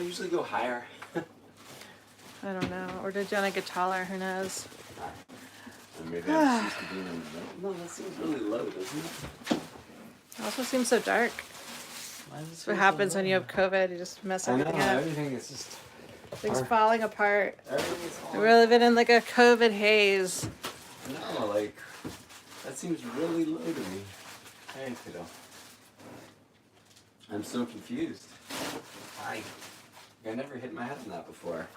usually go higher. I don't know. Or did Jenna get taller? Who knows? Or maybe I'm just used to being in the middle. No, that seems really low, doesn't it? It also seems so dark. That's what happens when you have COVID. You just mess everything up. Everything is just... Things falling apart. Everything's falling We're living in like a COVID haze. No, like, that seems really low to me. Hey, kiddo. I'm so confused. I never hit my head on that before.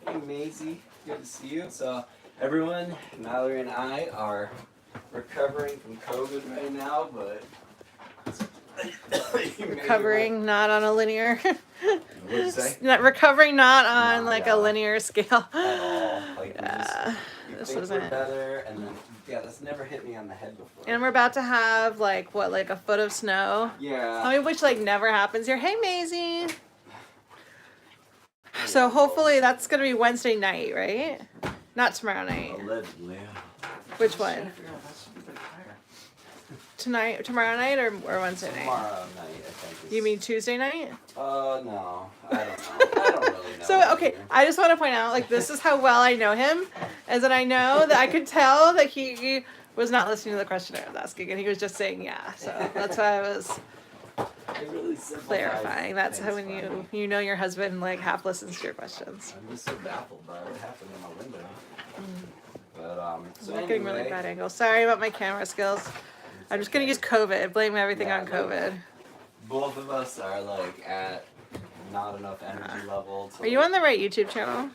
Hey, Maisie. Good to see you. So, everyone, Mallory and I are recovering from COVID right now, but... Recovering not on a linear. What'd you say? Not recovering not on No, like yeah. a linear scale. At all. Like, we this think isn't we're better, and then, yeah, that's never hit me on the head before. And we're about to have like what, like a foot of snow. Yeah. I mean, which like never happens here. Hey, Maisie. So hopefully that's gonna be Wednesday night, right? Not tomorrow night. Allegedly. Which one? Tonight, tomorrow night, or Wednesday night? Tomorrow night, I think. You mean Tuesday night? No. I don't know. I don't really know. So, okay, I just want to point out, like, this is how well I know him, is that I know that I could tell that he was not listening to the question I was asking, and he was just saying yeah. So that's why I was really clarifying. That's how when you know your husband, like, half listens to your questions. I'm just so baffled by what happened in my window. But, so I'm getting really bad angle. Sorry about my camera skills. I'm just going to use COVID, blame everything on COVID. Both of us are, like, at not enough energy level. Are you on the right YouTube channel?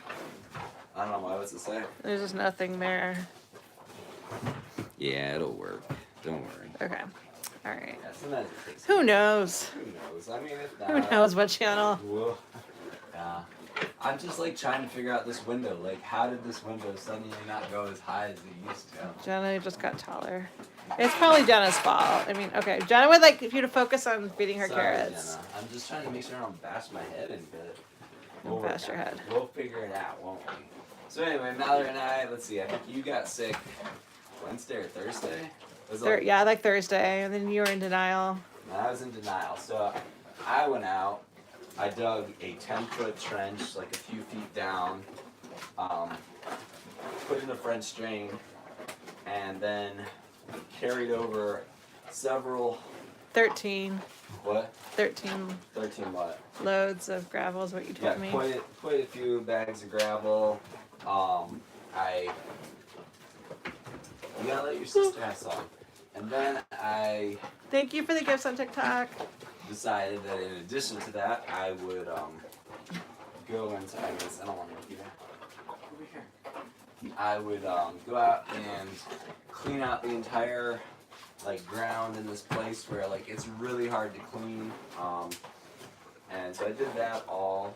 I don't know, what's it say? There's just nothing there. Yeah, it'll work. Don't worry. Okay. All right. Yeah, sometimes it takes Who knows? Who knows? I mean, if not, Who knows what channel? Whoa. Yeah. I'm just, like, trying to figure out this window. Like, how did this window suddenly not go as high as it used to? Jenna just got taller. It's probably Jenna's fault. I mean, okay. Jenna would like you to focus on feeding her carrots. Jenna. I'm just trying to make sure I don't bash my head into it. Don't bash your head. We'll figure it out, won't we? So anyway, Mallory and I, let's see, I think you got sick Wednesday or Thursday? Yeah, like Thursday, and then you were in denial. I was in denial. So I went out, I dug a 10-foot trench, like a few feet down, put in a French drain, and then carried over several... 13. What? 13. 13 what? Loads of gravel is what you told me. Quite a few bags of gravel. You gotta let your sister have some. And then I... Thank you for the gifts on TikTok. Decided that in addition to that, I would go into... I don't want to do that. Over here. I would go out and clean out the entire ground in this place where it's really hard to clean. And so I did that all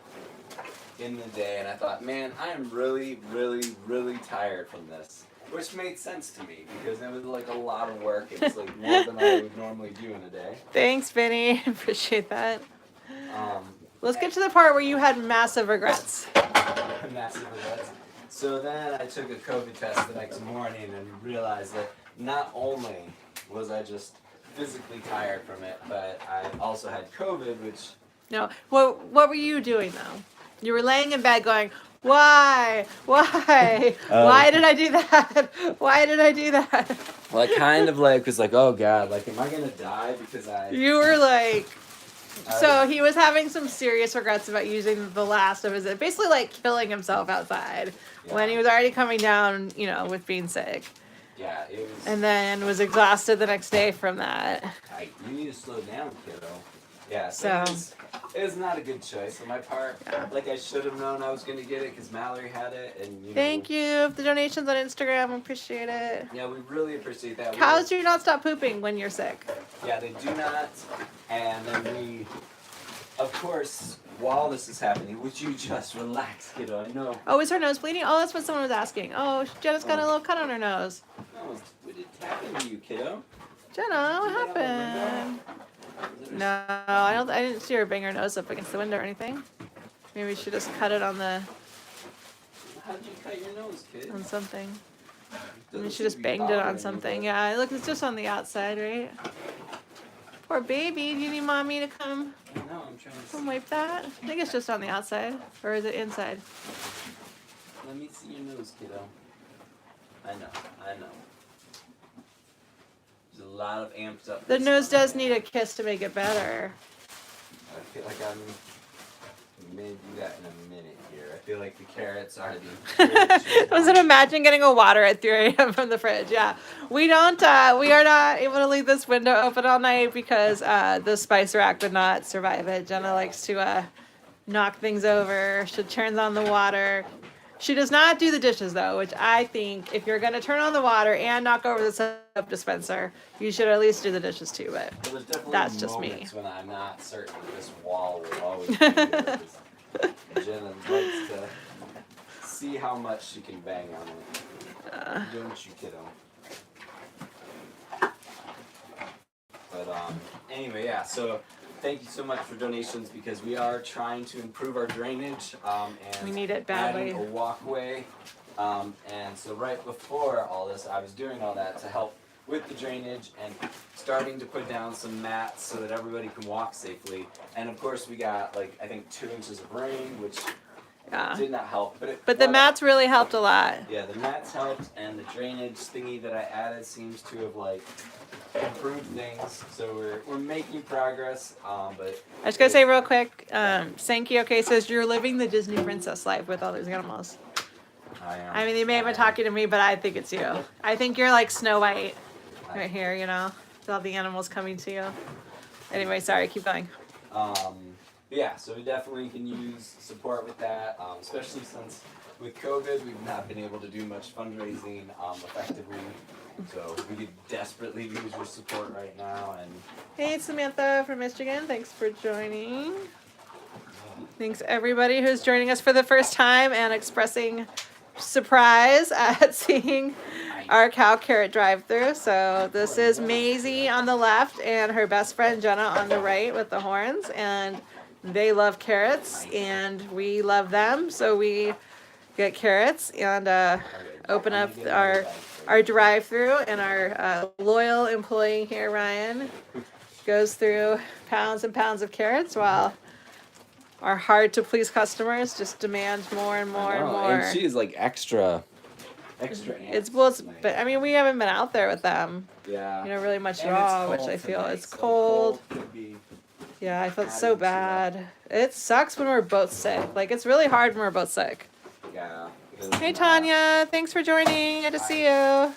in the day, and I thought, man, I am really, really, really tired from this. Which made sense to me because it was a lot of work. It was more than I would normally do in a day. Thanks, Vinny. Appreciate that. Let's get to the part where you had massive regrets. Massive regrets. So then I took a COVID test the next morning and realized that not only was I just physically tired from it, but I also had COVID, which... No. What were you doing, though? You were laying in bed going, why? Why? Why did I do that? Why did I do that? Well, I kind of was oh God, am I going to die because I... You were so he was having some serious regrets about using the last of his, basically killing himself outside when he was already coming down, with being sick. Yeah, it was... And then was exhausted the next day from that. You need to slow down, kiddo. Yeah, so it was not a good choice on my part. Yeah. I should have known I was going to get it because Mallory had it. And Thank you for the donations on Instagram. Appreciate it. Yeah, we really appreciate that. Cows do not stop pooping when you're sick. Yeah, they do not. And then we, of course, while this is happening, would you just relax, kiddo? I know. Oh, is her nose bleeding? Oh, that's what someone was asking. Oh, Jenna's got a little cut on her nose. No, what did happen to you, kiddo? Jenna, what happened? No, I didn't see her bang her nose up against the window or anything. Maybe she just cut it on the... How did you cut your nose, kid? On something. Maybe she just banged it on something. Yeah, look, it's just on the outside, right? Poor baby. Do you need mommy to come I know, I'm trying to see. wipe that? I think it's just on the outside. Or is it inside? Let me see your nose, kiddo. I know. There's a lot of amped up. The nose does need a kiss to make it better. I feel like I'm gonna do that in a minute here. I feel like the carrots are the. Doesn't imagine getting a water at 3 a.m. from the fridge. Yeah, we are not able to leave this window open all night because the spice rack would not survive it. Jenna likes to knock things over. She turns on the water. She does not do the dishes though, which I think if you're gonna turn on the water and knock over the soap dispenser, you should at least do the dishes too. But Well, that's just me. When I'm not certain that this wall will always be good. Jenna likes to see how much she can bang on it. Don't you, kiddo? But anyway, yeah. So thank you so much for donations because we are trying to improve our drainage and We need it badly. adding a walkway. And so right before all this, I was doing all that to help with the drainage and starting to put down some mats so that everybody can walk safely. And of course, we got like I think 2 inches of rain, which Yeah. did not help. But the mats really helped a lot. Yeah, the mats helped, and the drainage thingy that I added seems to have like improved things. So we're making progress. But I just gotta say real quick, Sankey okay says you're living the Disney princess life with all these animals. I am. I mean, they may have been talking to me, but I think it's you. I think you're like Snow White right here, you know, with all the animals coming to you. Anyway, sorry, keep going. Yeah, so we definitely can use support with that, especially since with COVID we've not been able to do much fundraising effectively. So we could desperately use your support right now. And Hey, it's Samantha from Michigan. Thanks for joining. Thanks everybody who's joining us for the first time and expressing surprise at seeing our Cow Carrot Drive-Thru. So this is Maisie on the left and her best friend Jenna on the right with the horns, and they love carrots and we love them, so we get carrots and open up our drive-thru, and our loyal employee here, Ryan, goes through pounds and pounds of carrots while our hard-to-please customers just demand more and more and more. And she is like extra ants. But I mean, we haven't been out there with them, Yeah. you know, really much And at all, it's which I cold feel tonight, it's so cold. could be Yeah, I felt adding so to bad. It sucks when we're both sick. Like, it's really hard when we're both sick. Yeah. Hey, Tanya, thanks for joining. Good to see you.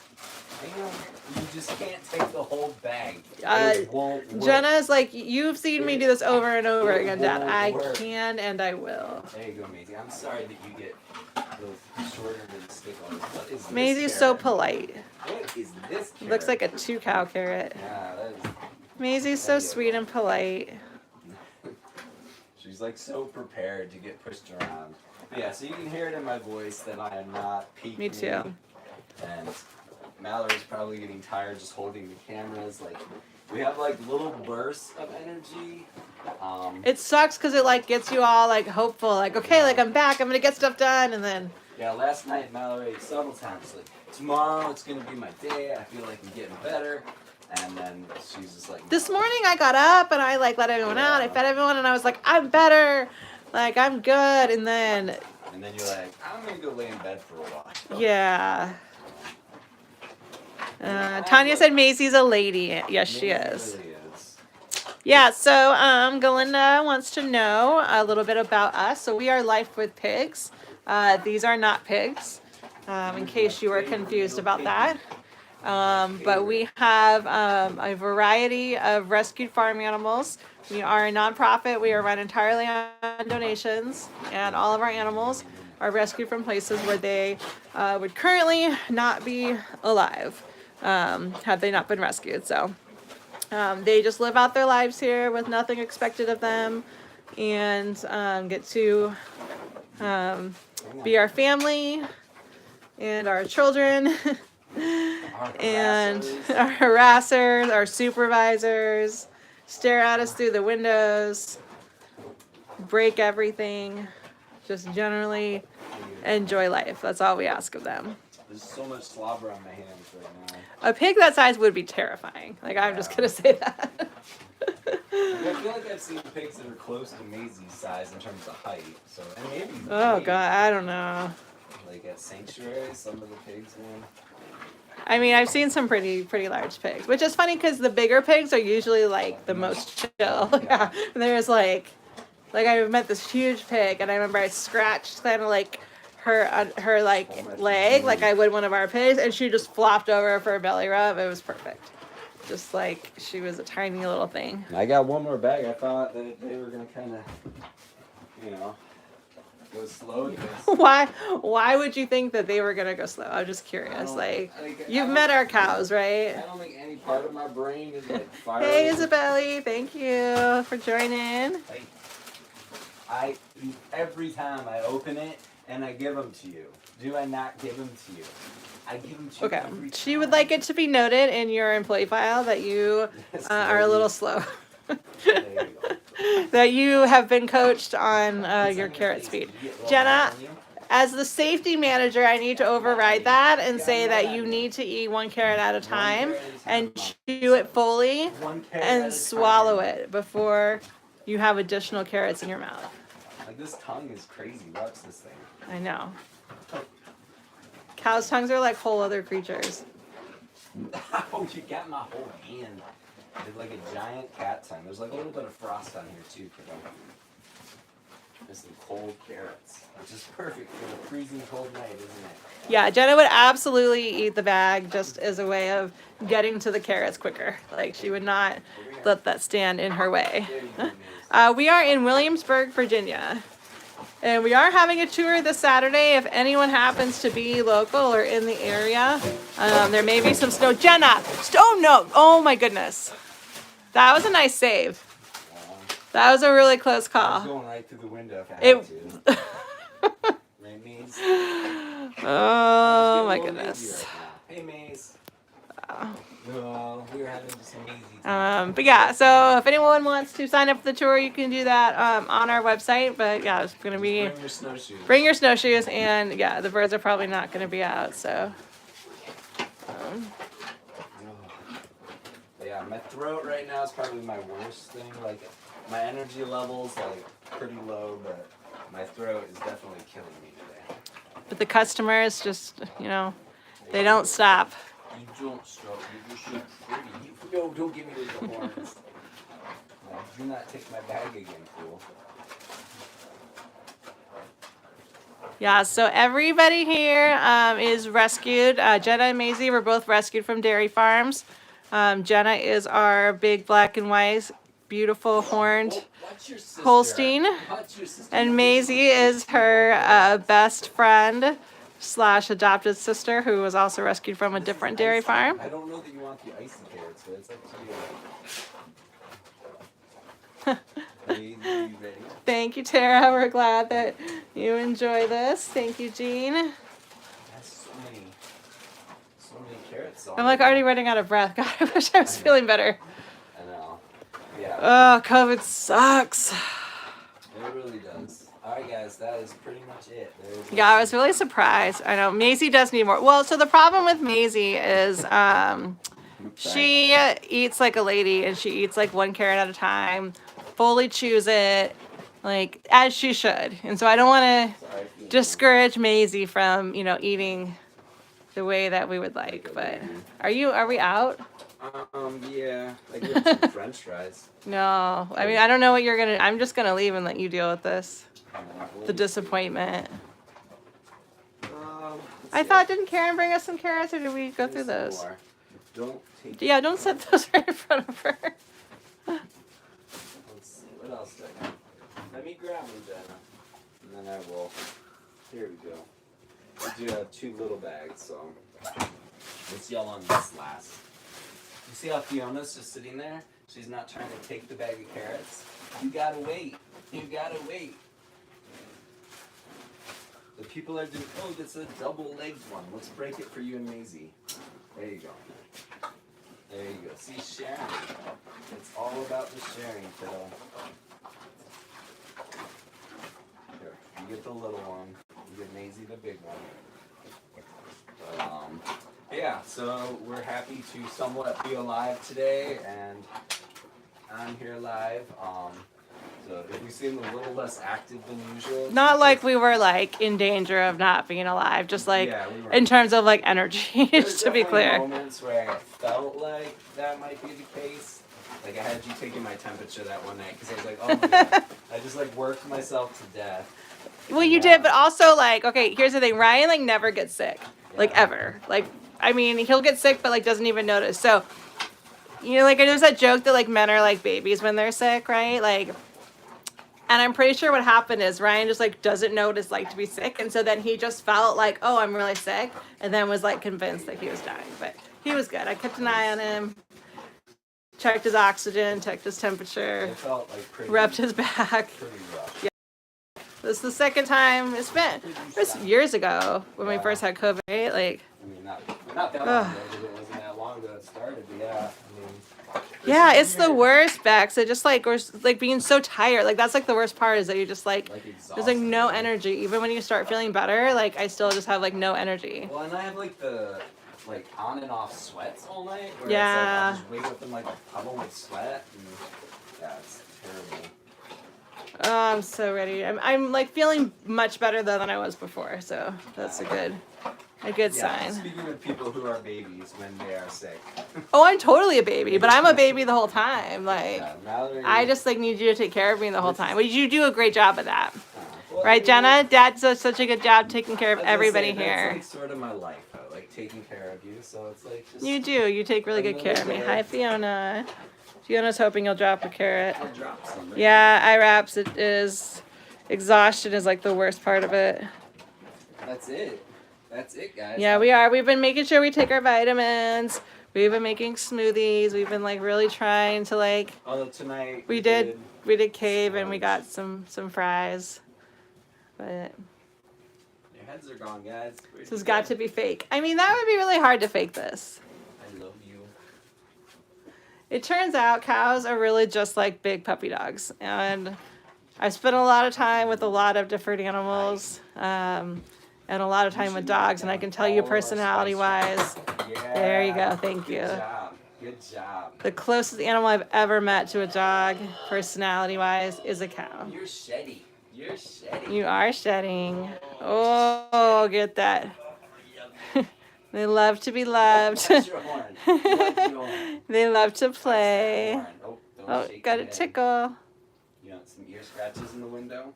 You just can't take the whole bag. Uh, It won't work. Jenna's like, you've seen me do this over and over again, Dad. won't I work. can and I will. There you go, Maisie. I'm sorry that you get those shorter than stick on. What is this Maisie's so carrot? polite. What is this carrot? Looks like a 2 cow carrot. Yeah, that is. Maisie's so sweet and polite. She's like so prepared to get pushed around. But yeah, so you can hear it in my voice that I am not peaking. Me too. And Mallory's probably getting tired just holding the cameras. Like, we have like little bursts of energy. It sucks because it like gets you all like hopeful, like, okay, like I'm back, I'm gonna get stuff done, and then Yeah, last night Mallory several times like, tomorrow it's gonna be my day. I feel like I'm getting better. And then she's just like, this morning I got up and I like let everyone out. I fed everyone and I was like, I'm better, like I'm good. And then you're like, I'm gonna go lay in bed for a while. yeah. Tanya said Maisie's a lady. Yes, she is. Really is. Yeah, so Galinda wants to know a little bit about us. So we are Life with Pigs. These are not pigs, in case you were confused about that. But we have a variety of rescued farm animals. We are a nonprofit. We are run entirely on donations, and all of our animals are rescued from places where they would currently not be alive had they not been rescued. So they just live out their lives here with nothing expected of them, and get to be our family and our children. And our harassers, our supervisors, stare at us through the windows, break everything, just generally enjoy life. That's all we ask of them. There's so much slobber on my hands right now. A pig that size would be terrifying. Like, I'm just gonna say that. I feel like I've seen pigs that are close to Maisie's size in terms of height. So, and maybe Oh weight. god, I don't know. Like at sanctuaries, some of the pigs, man. I mean, I've seen some pretty large pigs, which is funny because the bigger pigs are usually like the most chill. Yeah, there's like I met this huge pig, and I remember I scratched kind of like her like leg, like I would one of our pigs, and she just flopped over for a belly rub. It was perfect, just like she was a tiny little thing. I got one more bag. I thought that they were gonna kind of, go slow with this. Why would you think that they were gonna go slow? I'm just curious. You've met our cows, right? I don't think any part of my brain is like firing. Hey, Isabelle, thank you for joining. I eat every time I open it, and I give them to you. Do I not give them to you? I give them to you every time. She would like it to be noted in your employee file that you are a little slow. There you go. That you have been coached on your carrot speed. Jenna, as the safety manager, I need to override that and say that you need to eat 1 carrot at a time and chew it fully and swallow it before you have additional carrots in your mouth. Like, this tongue is crazy. Watch this thing. I know. Cows' tongues are like whole other creatures. Oh, you got my whole hand. It's like a giant cat tongue. There's like a little bit of frost on here too, kiddo. There's some cold carrots, which is perfect for the freezing cold night, isn't it? Yeah, Jenna would absolutely eat the bag just as a way of getting to the carrots quicker. Like, she would not let that stand in her way. We are in Williamsburg, Virginia. And we are having a tour this Saturday if anyone happens to be local or in the area. There may be some snow. Jenna! Oh no! Oh my goodness. That was a nice save. That was a really close I call. was going right through the window if I had to. Maze. Oh my goodness. Right, hey, Maze. No, we were having just an easy But yeah, so if anyone wants to sign up for the tour, you can do that on our website. But yeah, it's gonna be Bring your snowshoes. bring your snowshoes, and yeah, the birds are probably not gonna be out. So Yeah, my throat right now is probably my worst thing. Like, my energy levels like pretty low, but my throat is definitely killing me today. but the customers just they don't stop. You don't stop. You're so pretty. No, don't give me the horns. No, do not take my bag again, fool. Yeah, so everybody here is rescued. Jenna and Maisie were both rescued from dairy farms. Jenna is our big black and white, beautiful horned Holstein. And Maisie is her best friend / adopted sister who was also rescued from a different dairy farm. I don't know that you want the icy carrots, but it's up to you. Are you ready? Thank you, Tara. We're glad that you enjoy this. Thank you, Jean. That's so many carrots on I'm like already running out of breath. God, I wish I was feeling better. I know. Yeah. Oh, COVID sucks. It really does. Alright guys, that is pretty much it. Yeah, I was really surprised. I know Maisie does need more. Well, so the problem with Maisie is she eats like a lady, and she eats like 1 carrot at a time, fully chews it, like as she should. And so I don't want to discourage Maisie from, eating the way that we would like. But are we out? Yeah, like with some French fries. No, I mean, I don't know what you're gonna. I'm just gonna leave and let you deal with this. The disappointment. I thought, didn't Karen bring us some carrots, or did we go through those? Don't take. Yeah, don't set those right in front of her. Let's see, what else did I got? Let me grab them, Jenna. And then I will. Here we go. We do have 2 little bags, so let's yell on this last. You see how Fiona's just sitting there? She's not trying to take the bag of carrots. You gotta wait. You gotta wait. The people are doing, oh, that's a double-legged one. Let's break it for you and Maisie. There you go. There you go. See, sharing. It's all about the sharing, kiddo. Here, you get the little one. You get Maisie the big one. yeah, so we're happy to somewhat be alive today, and I'm here live. So if we seem a little less active than usual, Not like we were like in danger of not being alive, just like yeah, we were. in terms of like energy, There's to be definitely clear. moments where I felt like that might be the case. Like I had you taking my temperature that one night because I was like, oh my god, I just like worked myself to death. Well, you did, but also like, okay, here's the thing: Ryan like never gets sick, like Yeah. ever. Like, I mean, he'll get sick, but like doesn't even notice. So, you know, like there's that joke that like men are like babies when they're sick, right? Like. And I'm pretty sure what happened is Ryan just like doesn't know what it's like to be sick, and so then he just felt like, oh, I'm really sick, and then was like convinced that he was dying. But he was good. I kept an eye on him, checked his oxygen, checked his temperature, It felt like pretty, rubbed his back. pretty rough. Yeah. This is the second time it's been. It was years ago when we Yeah. first had COVID, right? Like, I mean, not that long ago, because it wasn't that long ago it started, but yeah, I mean. yeah, this it's is the weird. worst, Bex. It just like, we're like being so tired. Like, that's like the worst part is that you just like, Like there's like no exhausted. energy. Even when you start feeling better, like I still just have like no energy. Well, and I have like the on and off sweats all night. Where Yeah. It's like I just wake up in like a puddle of sweat, and yeah, it's terrible. Oh, I'm so ready. I'm like feeling much better though than I was before, so that's a good Yeah, sign. speaking of people who are babies when they are sick. Oh, I'm totally a baby, but I'm a baby the whole time. Like, Yeah, Mallory. I just like need you to take care of me the whole time. But you do a great job of that, well, right, you Jenna? know, Dad does such a good job taking care of I was gonna everybody say, here. That's like sort of my life, though, like taking care of you. So it's like just. You do. You take really good care of me. Hi, Fiona. Fiona's hoping you'll drop a carrot. I'll drop some. Yeah, IRAPS. It is. Exhaustion is like the worst part of it. That's it. That's it, guys. Yeah, we are. We've been making sure we take our vitamins. We've been making smoothies. We've been like really trying to like. Although tonight We did cave and we got some fries. But Your heads are gone, guys. this has got to be fake. I mean, that would be really hard to fake this. I love you. It turns out cows are really just like big puppy dogs, and I've spent a lot of time with a lot of different animals, and a lot of time with dogs, and I can tell you personality-wise, Yeah. there you go, thank you. Good job. Good job. The closest animal I've ever met to a dog, personality-wise, is a cow. You're sheddy. You're sheddy. You are shedding. Oh, get that. They love to be loved. Watch your horn. Watch your horn. They love to play. Horn. Oh, don't Oh, shake got your a head. tickle. You want some ear scratches in the window?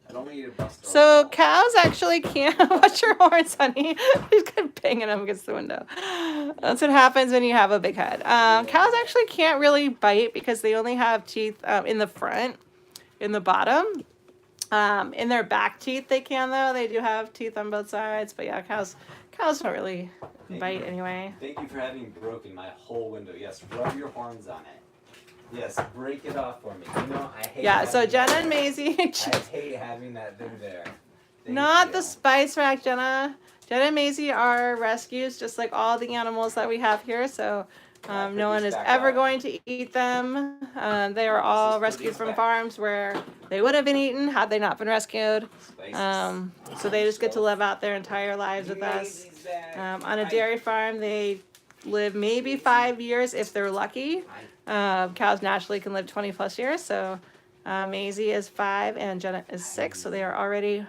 I don't want you to bust So open. cows actually can't watch your horns, honey. He's kind of banging them against the window. That's what happens when you have a big head. Cows actually can't really bite because they only have teeth in the front, in the bottom. In their back teeth they can though. They do have teeth on both sides. But yeah, cows don't really bite anyway. Thank you for having broken my whole window. Yes, rub your horns on it. Yes, break it off for me. You know, I hate Yeah, so having Jenna that. and Maisie. I hate having that thing there. Thank Not you. the spice rack, Jenna. Jenna and Maisie are rescues, just like all the animals that we have here. So no one is ever going to eat them. They are all rescued from farms where they would have been eaten had they not been rescued. Spices. So they just get to live out their entire lives with us. Maisie's back. On a dairy farm, they live maybe 5 years if they're lucky. Cows naturally can live 20 plus years. So Maisie is 5 and Jenna is 6. So they are already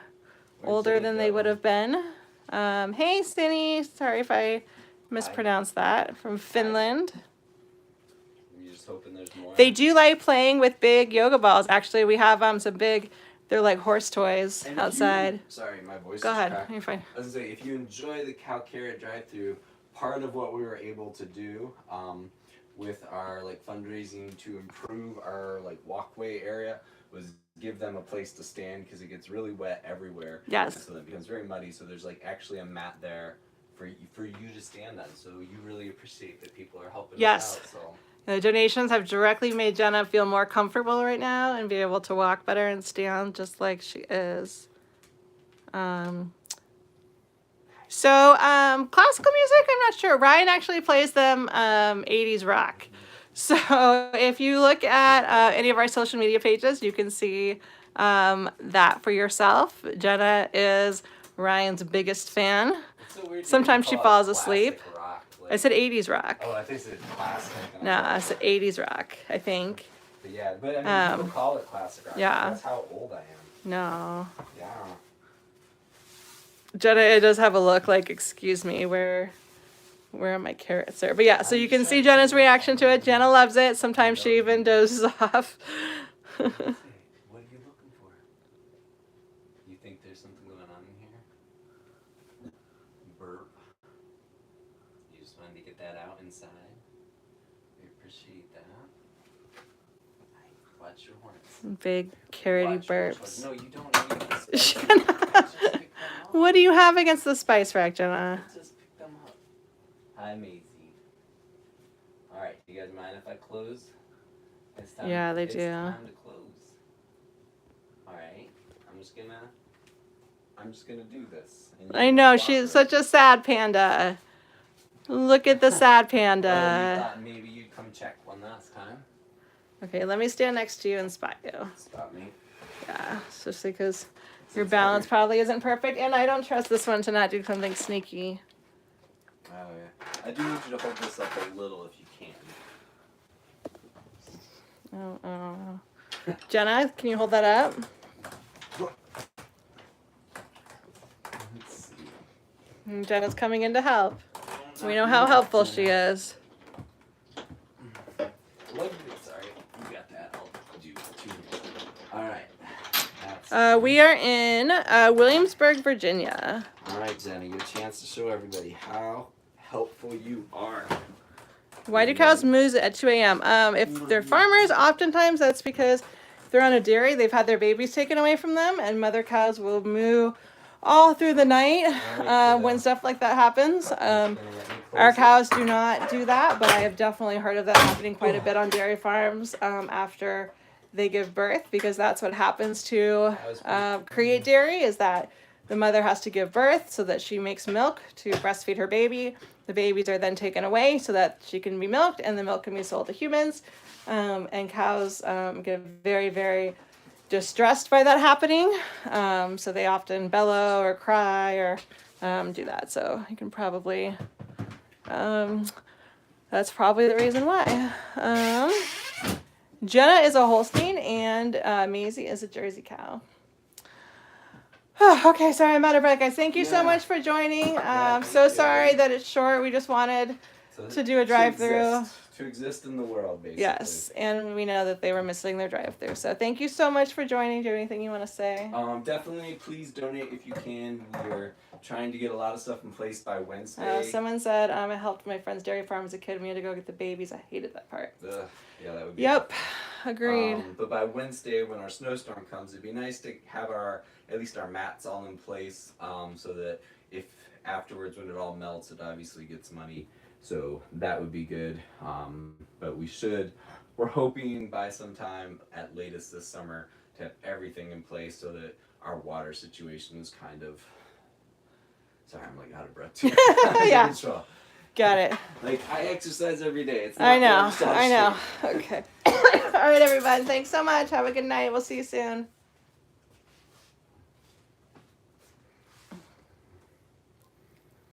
older than they would have been. Hey, Cindy. Sorry if I mispronounced that. From Finland. You're just hoping there's more. They do like playing with big yoga balls. Actually, we have some big, they're like horse toys And if outside. Sorry, my voice Go is ahead. cracked. You're fine. I was gonna say, if you enjoy the Cow Carrot Drive-Thru, part of what we were able to do with our like fundraising to improve our like walkway area was give them a place to stand because it gets really wet everywhere. Yes. So it becomes very muddy. So there's like actually a mat there for you to stand on. So you really appreciate that people are helping Yes. us out. So. The donations have directly made Jenna feel more comfortable right now and be able to walk better and stand just like she is. Classical music, I'm not sure. Ryan actually plays them 80s rock. So if you look at any of our social media pages, you can see that for yourself. Jenna is Ryan's biggest fan. It's so weird. Sometimes she call it falls classic asleep. rock, like- I said 80s rock. Oh, I think it's classic. and No, I'm I like- said 80s rock, I think. But yeah, but I mean, people call it classic rock. yeah. That's how old I am. No. Yeah. Jenna, it does have a look like, excuse me, where are my carrots there? But yeah, so you can see Jenna's reaction to it. Jenna loves it. Sometimes she even dozes off. What are you looking for? You think there's something going on in here? Burp. You just wanted to get that out inside. We appreciate that. Watch your horns. Big carroty Watch your horns. burps. No, you don't need this. Jenna, Just pick them up. what do you have against the spice rack, Jenna? Just pick them up. Hi, Maisie. Alright, you guys mind if I close? It's time, Yeah, they it's do. time to close. Alright, I'm just gonna do this. And you I can know, stop she's her. such a sad panda. Look at the sad Oh, you panda. thought maybe you'd come check one last time? Okay, let me stand next to you and spot you. Stop me. Yeah, especially because your balance probably isn't perfect, and I don't trust this one to not do something sneaky. Oh yeah. I do need you to hold this up a little if you can. Oh. Jenna, can you hold that up? Let's see. Jenna's coming in to help. We know how helpful she is. Sorry, you got that. I'll do two. Alright. We are in Williamsburg, Virginia. Alright, Jenny, you get a chance to show everybody how helpful you are. Why do cows moo at 2 a.m.? If they're farmers, oftentimes that's because if they're on a dairy, they've had their babies taken away from them, and mother cows will moo all through the night when stuff like that happens. Our cows do not do that, but I have definitely heard of that happening quite a bit on dairy farms after they give birth, because that's what happens to create dairy, is that the mother has to give birth so that she makes milk to breastfeed her baby. The babies are then taken away so that she can be milked, and the milk can be sold to humans. And cows get very, very distressed by that happening. So they often bellow or cry or do that. So you can probably, that's probably the reason why. Jenna is a Holstein, and Maisie is a Jersey cow. Okay, sorry, I'm out of breath, guys. Thank you so much for joining. So sorry that it's short. We just wanted to do a drive-through. To exist in the world, basically. Yes, and we know that they were missing their drive-through. So thank you so much for joining. Do you have anything you want to say? Definitely, please donate if you can. We're trying to get a lot of stuff in place by Wednesday. Someone said, I helped my friend's dairy farm as a kid. We had to go get the babies. I hated that part. Yeah, that would be. Yep, agreed. But by Wednesday, when our snowstorm comes, it'd be nice to have at least our mats all in place, so that if afterwards, when it all melts, it obviously gets muddy. So that would be good. But we're hoping by sometime at latest this summer to have everything in place so that our water situation is kind of. Sorry, I'm like out of breath too. Yeah. Got it. Like, I exercise every day. It's not I know. exercise I know. shit. Okay. All right, everybody. Thanks so much. Have a good night. We'll see you soon.